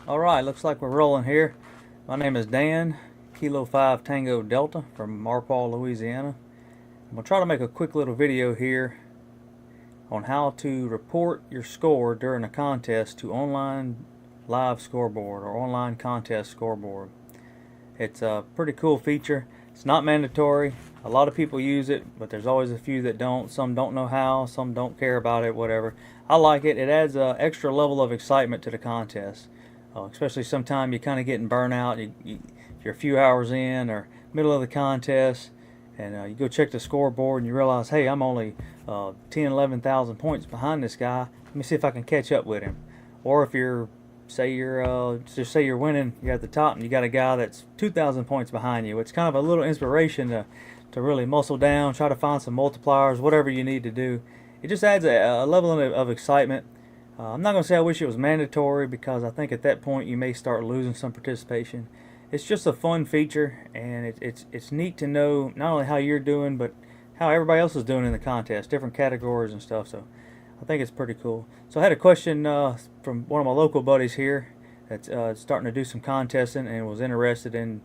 Alright, looks like we're rolling here. My name is Dan, Kilo 5 Tango Delta from Marpole, Louisiana. I'm going to try to make a quick little video here on how to report your score during a contest to online live scoreboard or online contest scoreboard. It's a pretty cool feature. It's not mandatory. A lot of people use it, but there's always a few that don't. Some don't know how, some don't care about it, whatever. I like it. It adds an extra level of excitement to the contest. Especially sometime you're kind of getting burnt out. You're a few hours in or middle of the contest, and you go check the scoreboard and you realize, hey, I'm only 11,000 points behind this guy. Let me see if I can catch up with him. Or if you're, say you're winning, you're at the top and you got a guy that's 2,000 points behind you. It's kind of a little inspiration to really muscle down, try to find some multipliers, whatever you need to do. It just adds a level of excitement. I'm not going to say I wish it was mandatory, because I think at that point you may start losing some participation. It's just a fun feature, and it's neat to know not only how you're doing, but how everybody else is doing in the contest, different categories and stuff. So I think it's pretty cool. So I had a question from one of my local buddies here that's starting to do some contesting and was interested in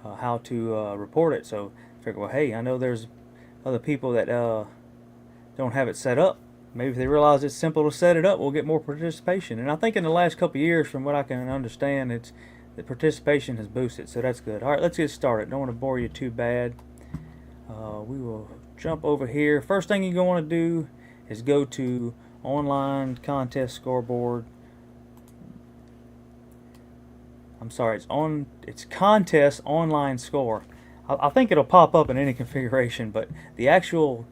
how to report it. So I figured, well, hey, I know there's other people that don't have it set up. Maybe if they realize it's simple to set it up, we'll get more participation. And I think in the last couple of years, from what I can understand, the participation has boosted, so that's good. All right, let's get started. Don't want to bore you too bad. We will jump over here. First thing you're going to want to do is go to online contest scoreboard. I'm sorry, it's contest online score. I think it'll pop up in any configuration, but the actual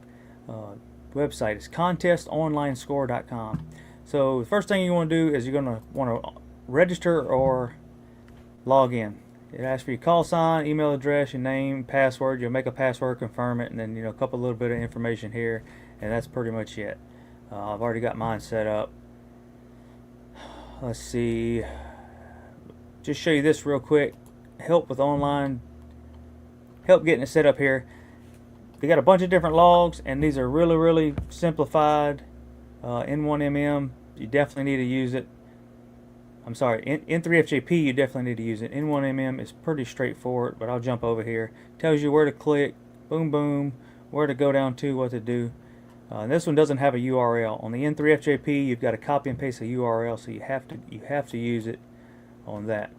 website is contestonlinescore.com. So the first thing you want to do is you're going to want to register or log in. It asks for your call sign, email address, your name, password. You'll make a password, confirm it, and then a couple little bit of information here, and that's pretty much it. I've already got mine set up. Let's see. Just show you this real quick. Help getting it set up here. They got a bunch of different logs, and these are really simplified. N1MM, you definitely need to use it. I'm sorry, N3FJP, you definitely need to use it. N1MM is pretty straightforward, but I'll jump over here. Tells you where to click, boom boom, where to go down to, what to do. This one doesn't have a URL. On the N3FJP, you've got to copy and paste a URL, so you have to use it on that.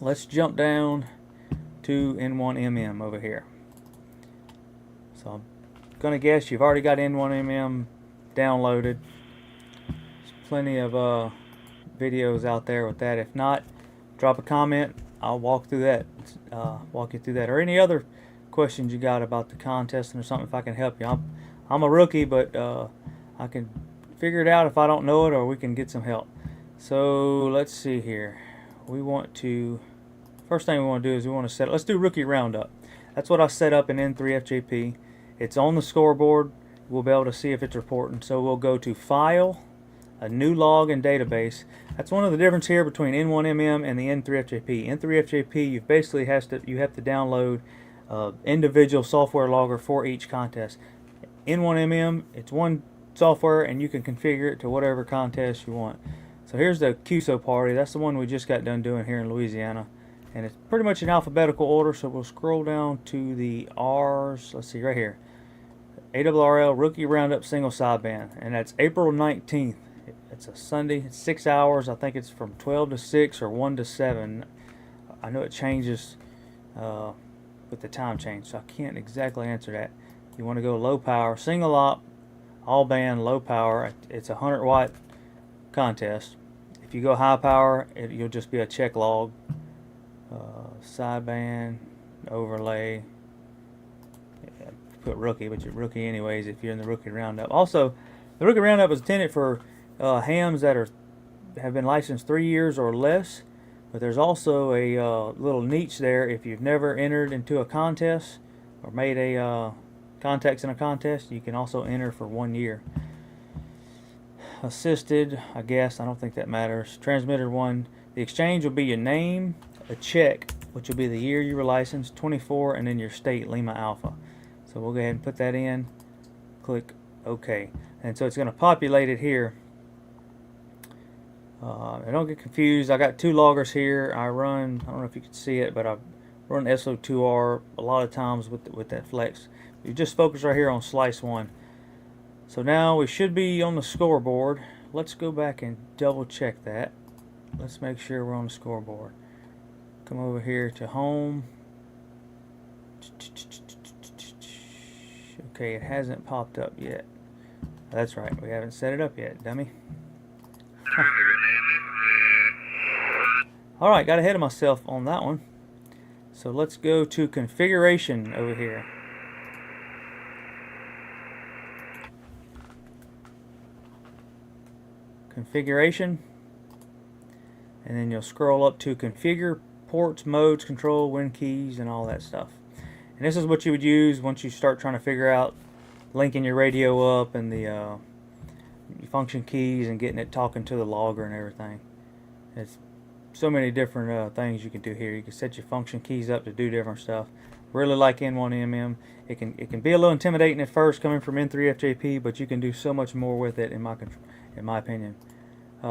Let's jump down to N1MM over here. So I'm going to guess you've already got N1MM downloaded. There's plenty of videos out there with that. If not, drop a comment. I'll walk through that. Walk you through that. Or any other questions you got about the contesting or something, if I can help you. I'm a rookie, but I can figure it out if I don't know it, or we can get some help. So let's see here. First thing we want to do is let's do rookie roundup. That's what I set up in N3FJP. It's on the scoreboard. We'll be able to see if it's reporting. So we'll go to File, a new log and database. That's one of the difference here between N1MM and the N3FJP. N3FJP, you basically have to download individual software logger for each contest. N1MM, it's one software, and you can configure it to whatever contest you want. So here's the QSO party. That's the one we just got done doing here in Louisiana. And it's pretty much in alphabetical order, so we'll scroll down to the R's. Let's see, right here. ARRL Rookie Roundup Single Sideband. And that's April 19th. It's a Sunday. It's 6 hours. I think it's from 12 to 6 or 1 to 7. I know it changes with the time change, so I can't exactly answer that. You want to go low power, single op, all band, low power. It's a 100-watt contest. If you go high power, you'll just be a check log. Sideband, overlay. Yeah, put rookie, but you're rookie anyways if you're in the rookie roundup. Also, the rookie roundup is intended for hams that have been licensed 3 years or less. But there's also a little niche there. If you've never entered into a contest or made a contacts in a contest, you can also enter for 1 year. Assisted, I guess. I don't think that matters. Transmitter 1. The exchange will be your name, a check, which will be the year you were licensed, 24, and then your state, Lima Alpha. So we'll go ahead and put that in. Click OK. And so it's going to populate it here. And don't get confused, I got two loggers here. I don't know if you can see it, but I run SO2R a lot of times with that flex. You just focus right here on slice 1. So now we should be on the scoreboard. Let's go back and double check that. Let's make sure we're on the scoreboard. Come over here to home. Okay, it hasn't popped up yet. That's right, we haven't set it up yet, dummy. Alright, got ahead of myself on that one. So let's go to configuration over here. Configuration. And then you'll scroll up to configure ports, modes, control, WinKeys, and all that stuff. And this is what you would use once you start trying to figure out linking your radio up and the function keys and getting it talking to the logger and everything. It's so many different things you can do here. You can set your function keys up to do different stuff. Really like N1MM. It can be a little intimidating at first coming from N3FJP, but you can do so much more with it in my opinion.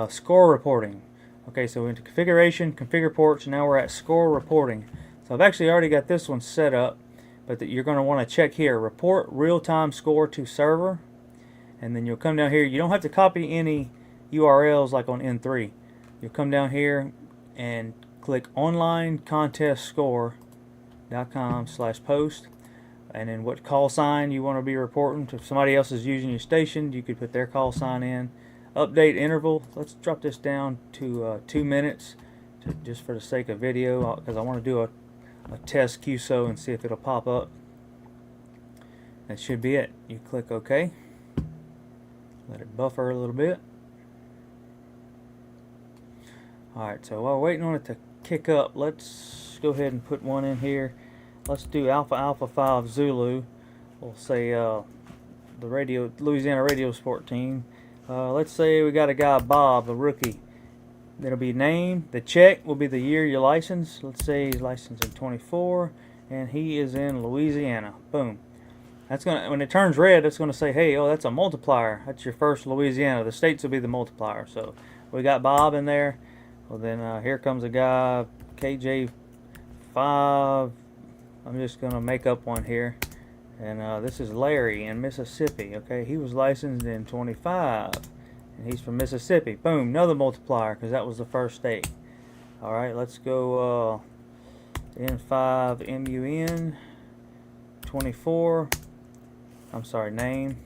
Score reporting. Okay, so into configuration, configure ports, and now we're at score reporting. So I've actually already got this one set up, but you're going to want to check here, report real-time score to server, and then you'll come down here. You don't have to copy any URLs like on N3. You'll come down here and click online contest score.com/post, and then what call sign you want to be reporting. If somebody else is using your station, you could put their call sign in. Update interval, let's drop this down to 2 minutes just for the sake of video, because I want to do a test QSO and see if it'll pop up. That should be it. You click OK, let it buffer a little bit. Alright, so while we're waiting on it to kick up, let's go ahead and put one in here. Let's do Alpha Alpha 5 Zulu. We'll say the Louisiana radio sport team. Let's say we got a guy, Bob, a rookie. It'll be name. The check will be the year you're licensed. Let's say he's licensed in 24, and he is in Louisiana. Boom. That's gonna, when it turns red, it's gonna say, hey, oh, that's a multiplier. That's your first Louisiana. The states will be the multiplier. So we got Bob in there. Well, then here comes a guy, KJ5. I'm just gonna make up one here. And this is Larry in Mississippi. Okay, he was licensed in 25, and he's from Mississippi. Boom, another multiplier because that was the first state. All right, let's go N5MUN 24. I'm sorry, name.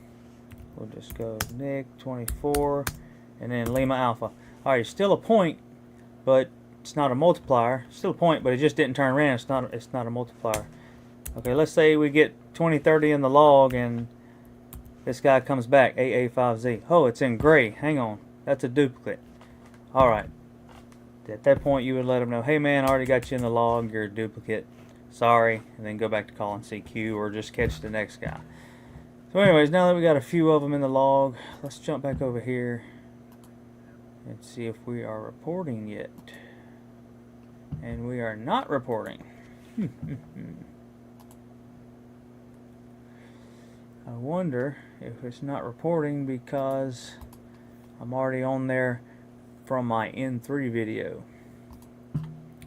We'll just go Nick 24, and then Lima Alpha. All right, still a point, but it's not a multiplier. Still a point, but it just didn't turn red. It's not a multiplier. Okay, let's say we get 2030 in the log and this guy comes back, AA5Z. Oh, it's in gray. Hang on. That's a duplicate. Alright. At that point, you would let them know, hey man, I already got you in the log. You're a duplicate. Sorry. And then go back to calling CQ or just catch the next guy. So anyways, now that we got a few of them in the log, let's jump back over here and see if we are reporting yet. And we are not reporting. I wonder if it's not reporting because I'm already on there from my N3 video.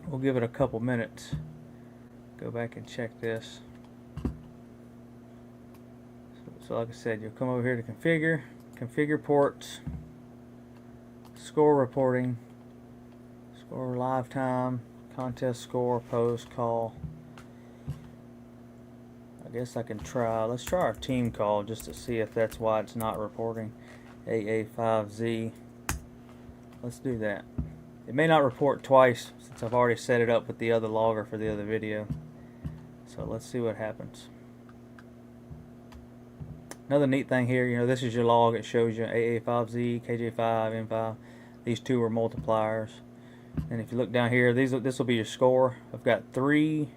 We'll give it a couple minutes. Go back and check this. So like I said, you'll come over here to configure ports, score reporting, score live time, contest score, post, call. I guess I can try. Let's try our team call just to see if that's why it's not reporting. AA5Z. Let's do that. It may not report twice since I've already set it up with the other logger for the other video. So let's see what happens. Another neat thing here, you know, this is your log. It shows you AA5Z, KJ5, N5. These two are multipliers. And if you look down here, this will be your score. I've got 3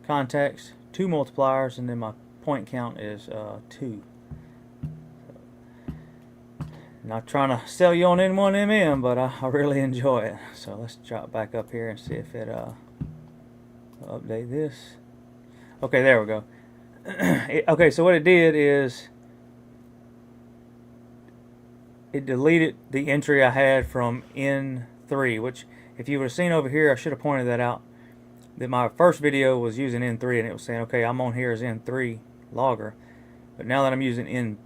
contacts, 2 multipliers, and then my point count is 2. Not trying to sell you on N1MM, but I really enjoy it. So let's drop back up here and see if it update this. Okay, there we go. Okay, so what it did is it deleted the entry I had from N3, which if you would have seen over here, I should have pointed that out. That my first video was using N3 and it was saying, okay, I'm on here as N3 logger. But now that I'm using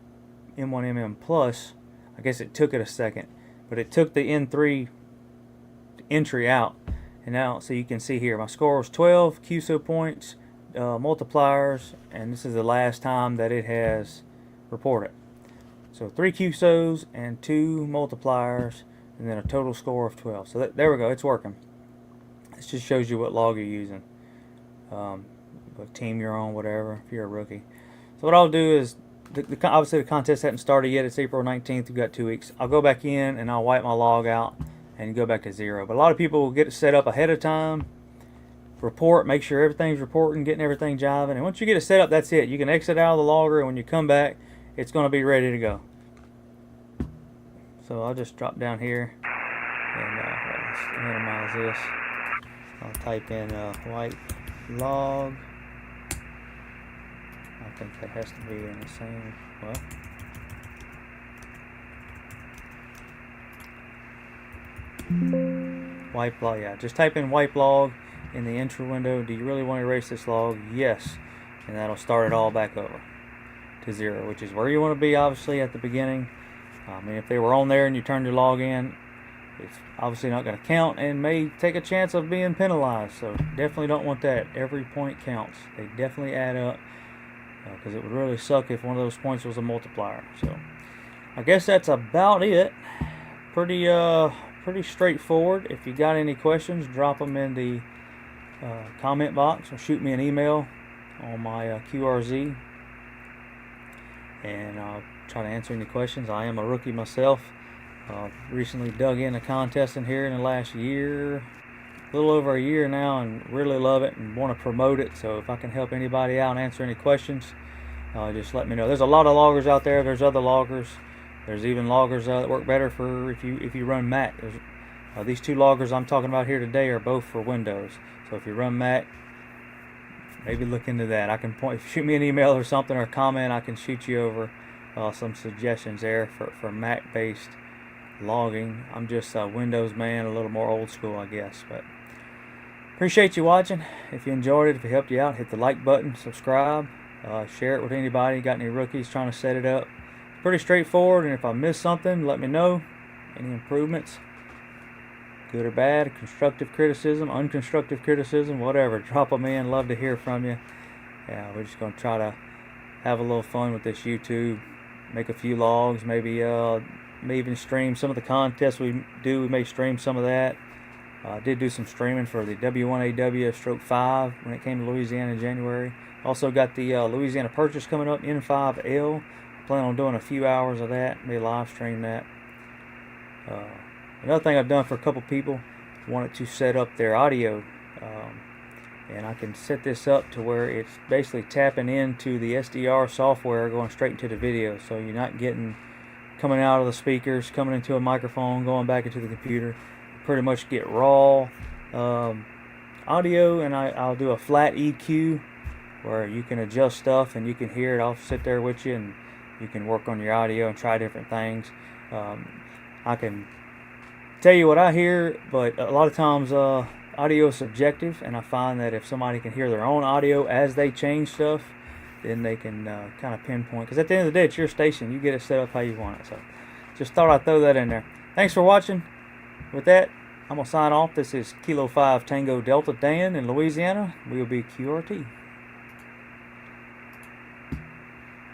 N1MM Plus, I guess it took it a second. But it took the N3 entry out. And now, so you can see here, my score was 12 QSO points, multipliers, and this is the last time that it has reported. So 3 QSOs and 2 multipliers, and then a total score of 12. So there we go, it's working. This just shows you what log you're using, what team you're on, whatever, if you're a rookie. So what I'll do is, obviously the contest hasn't started yet. It's April 19th. We've got 2 weeks. I'll go back in and I'll wipe my log out and go back to 0. But a lot of people will get it set up ahead of time, report, make sure everything's reporting, getting everything jiving. And once you get it set up, that's it. You can exit out of the logger, and when you come back, it's going to be ready to go. So I'll just drop down here and let's minimize this. I'll type in wipe log. I think that has to be in the same, well, wipe log, yeah, just type in wipe log in the entry window. Do you really want to erase this log? Yes. And that'll start it all back over to 0, which is where you want to be, obviously, at the beginning. And if they were on there and you turned your log in, it's obviously not going to count and may take a chance of being penalized. So definitely don't want that. Every point counts. They definitely add up, because it would really suck if one of those points was a multiplier. So I guess that's about it. Pretty straightforward. If you got any questions, drop them in the comment box or shoot me an email on my QRZ, and I'll try to answer any questions. I am a rookie myself. Recently dug in a contest in here in the last year, a little over a year now, and really love it and want to promote it. So if I can help anybody out and answer any questions, just let me know. There's a lot of loggers out there. There's other loggers. There's even loggers that work better for if you run Mac. These 2 loggers I'm talking about here today are both for Windows. So if you run Mac, maybe look into that. I can shoot me an email or something, or a comment. I can shoot you over some suggestions there for Mac-based logging. I'm just a Windows man, a little more old school, I guess. But appreciate you watching. If you enjoyed it, if it helped you out, hit the like button, subscribe, share it with anybody. Got any rookies trying to set it up? Pretty straightforward. And if I missed something, let me know. Any improvements, good or bad, constructive criticism, unconstructive criticism, whatever, drop them in. Love to hear from you. Yeah, we're just going to try to have a little fun with this YouTube, make a few logs, maybe even stream some of the contests we do. We may stream some of that. I did do some streaming for the W1AW/5 when it came to Louisiana in January. Also got the Louisiana Purchase coming up, N5L. Plan on doing a few hours of that, maybe live stream that. Another thing I've done for a couple people, wanted to set up their audio, and I can set this up to where it's basically tapping into the SDR software, going straight into the video. So you're not getting coming out of the speakers, coming into a microphone, going back into the computer. Pretty much get raw audio, and I'll do a flat EQ where you can adjust stuff and you can hear it. I'll sit there with you and you can work on your audio and try different things. I can tell you what I hear, but a lot of times audio is subjective, and I find that if somebody can hear their own audio as they change stuff, then they can kind of pinpoint, because at the end of the day, it's your station. You get it set up how you want it. So just thought I'd throw that in there. Thanks for watching. With that, I'm going to sign off. This is Kilo 5 Tango Delta Dan in Louisiana. We'll be QRT.